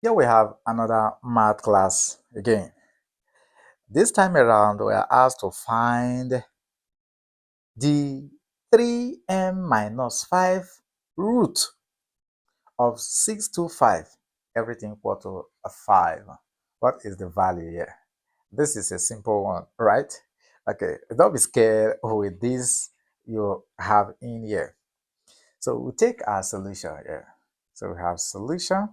Here we have another math class again. This time around, we are asked to find the 3m minus 5 root of 625, everything equal to a 5. What is the value here? This is a simple one, right? Okay, don't be scared with this you have in here. So we take our solution here. So we have solution.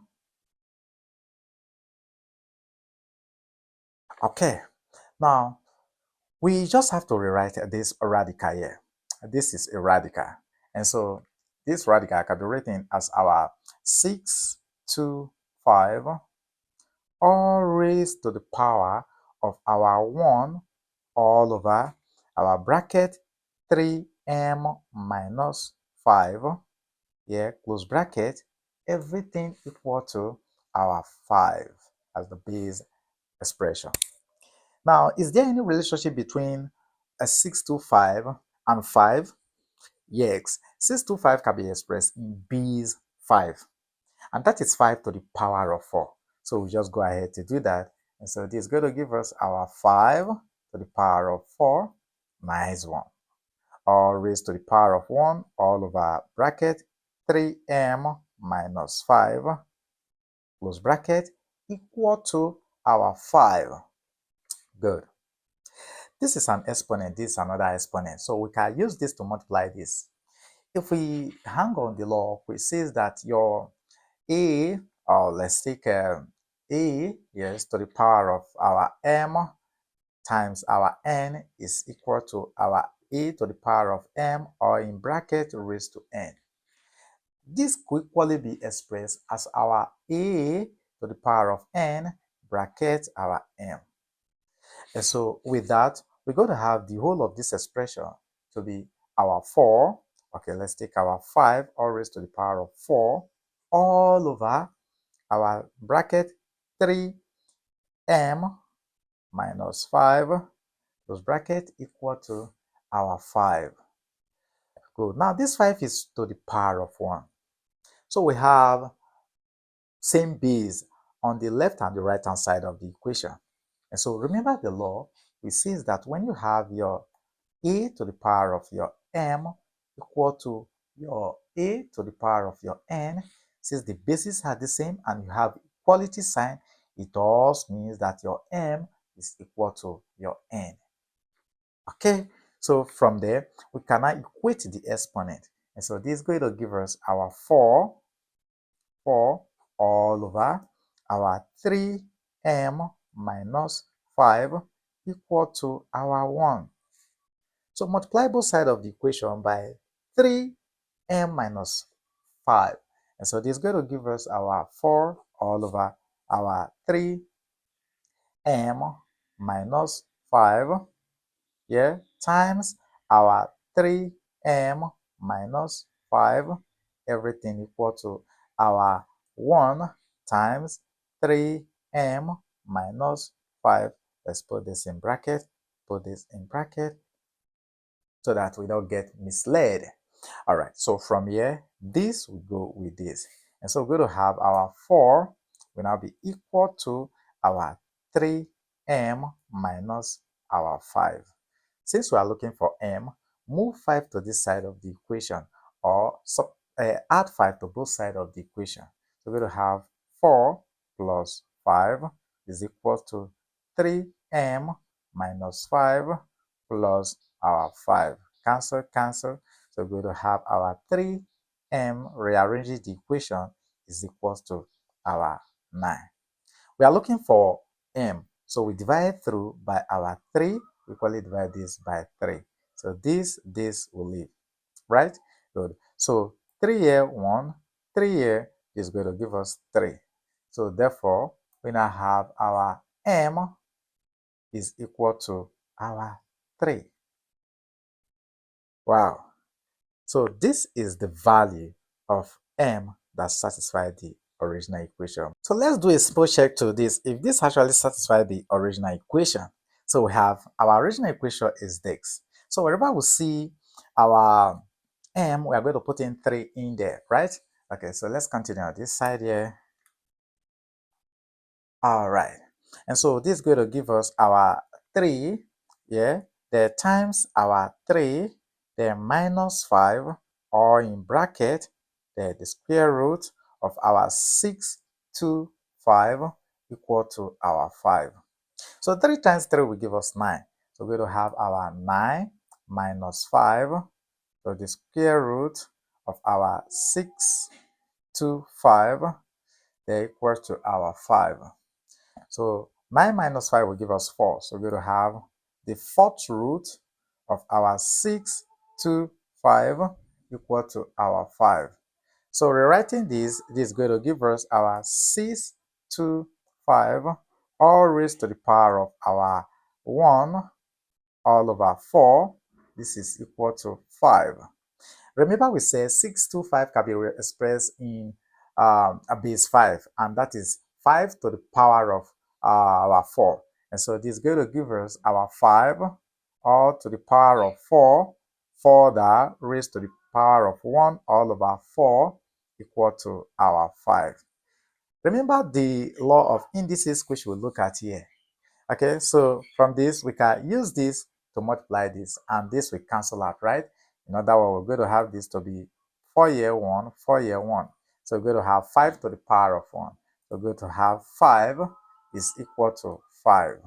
Okay, now we just have to rewrite this radical here. This is a radical. And so this radical can be written as our 625 all raised to the power of our 1 all over our bracket 3m minus 5, here, close bracket, everything equal to our 5 as the base expression. Now, is there any relationship between a 625 and 5? Yes, 625 can be expressed in base 5, and that is 5 to the power of 4. So we just go ahead to do that. And so this is going to give us our 5 to the power of 4 minus 1, all raised to the power of 1 all over bracket 3m minus 5, close bracket, equal to our 5. Good. This is an exponent, this is another exponent. So we can use this to multiply this. If we hang on the law, which says that your a, or let's take a, yes, to the power of our m times our n is equal to our a to the power of m, or in bracket raised to n. This could equally be expressed as our a to the power of n bracket our m. And so with that, we're going to have the whole of this expression to be our 4. Okay, let's take our 5 all raised to the power of 4 all over our bracket 3m minus 5, close bracket, equal to our 5. Good. Now this 5 is to the power of 1. So we have same base on the left and the right hand side of the equation. And so remember the law, which says that when you have your a to the power of your m equal to your a to the power of your n, since the bases are the same and you have equality sign, it also means that your m is equal to your n. Okay, so from there, we can now equate the exponent. And so this is going to give us our 4 all over our 3m minus 5 equal to our 1. So multiply both sides of the equation by 3m minus 5. And so this is going to give us our 4 all over our 3m minus 5, yeah, times our 3m minus 5, everything equal to our 1 times 3m minus 5. Let's put this in bracket, so that we don't get misled. All right, so from here, this will go with this. And so we're going to have our 4 will now be equal to our 3m minus our 5. Since we are looking for m, move 5 to this side of the equation, or add 5 to both sides of the equation. So we're going to have 4 plus 5 is equal to 3m minus 5 plus our 5. Cancel, cancel. So we're going to have our 3m, rearranging the equation, is equal to our 9. We are looking for m, so we divide through by our 3, we equally divide this by 3. So this will leave, right? Good. So 3 here, 1, 3 here is going to give us 3. So therefore, we now have our m is equal to our 3. Wow. So this is the value of m that satisfies the original equation. So let's do a small check to this if this actually satisfies the original equation. So we have our original equation is this. So wherever we see our m, we are going to put in 3 in there, right? Okay, so let's continue on this side here. All right. And so this is going to give us our 3, yeah, then times our 3, then minus 5, or in bracket, the square root of our 625 equal to our 5. So 3 times 3 will give us 9. So we're going to have our 9 minus 5, so the square root of our 625, they equal to our 5. So 9 minus 5 will give us 4. So we're going to have the fourth root of our 625 equal to our 5. So rewriting this is going to give us our 625 all raised to the power of our 1 all over 4. This is equal to 5. Remember we said 625 can be expressed in a base 5, and that is 5 to the power of our 4. And so this is going to give us our 5 all to the power of 4, 4 that raised to the power of 1 all over 4 equal to our 5. Remember the law of indices which we'll look at here. Okay, so from this, we can use this to multiply this, and this will cancel out, right? In other words, we're going to have this to be 4 year 1, 4 year 1. So we're going to have 5 to the power of 1. So we're going to have 5 is equal to 5.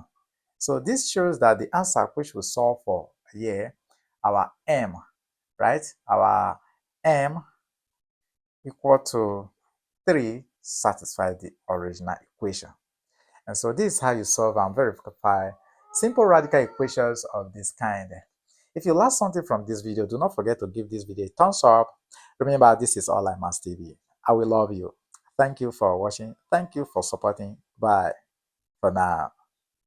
So this shows that the answer which we solve for here, our m, right? Our m equal to 3 satisfies the original equation. And so this is how you solve and verify simple radical equations of this kind. If you learned something from this video, do not forget to give this video a thumbs up. Remember, this is All I Must TV. I will love you. Thank you for watching. Thank you for supporting. Bye for now.